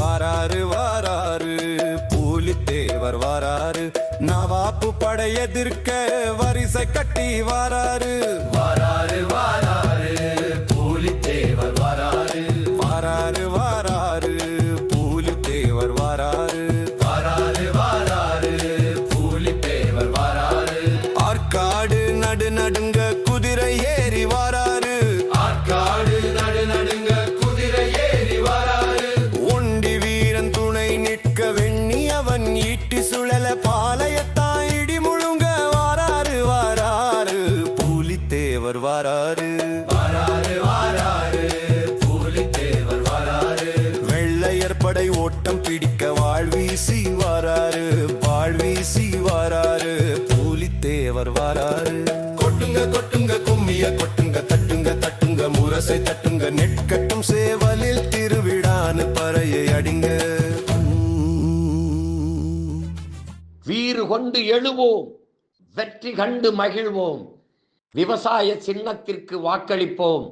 வாராரு வாராரு பூலித்தேவர் வாராரு, நவாப்பு படை எதிர்க்க வரிசை கட்டி வாராரு. வாராரு வாராரு பூலித்தேவர் வாராரு, வாராரு வாராரு பூலித்தேவர் வாராரு, வாராரு வாராரு பூலித்தேவர் வாராரு. ஆற்காடு நடுநடுங்க குதிரை ஏறி வாராரு, ஆற்காடு நடுநடுங்க குதிரை ஏறி வாராரு. ஒண்டி வீரன் துணை நிற்க வெண்ணி அவன் ஈட்டி சுழல பாளையத்தான் இடி முழுங்க வாராரு வாராரு பூலித்தேவர் வாராரு. வாராரு வாராரு பூலித்தேவர் வாராரு, வெள்ளையர் படை ஓட்டம் பிடிக்க வாழ்வீசி வாராரு, வாழ்வீசி வாராரு பூலித்தேவர் வாராரு. கொட்டுங்க கொட்டுங்க கும்மிய கொட்டுங்க, தட்டுங்க தட்டுங்க முரசை தட்டுங்க, நெற்கட்டும் சேவலில் திருவிழான்னு பறையை அடிங்க. வீறு கொண்டு எழுவோம், வெற்றி கண்டு மகிழ்வோம், விவசாய சின்னத்திற்கு வாக்களிப்போம்.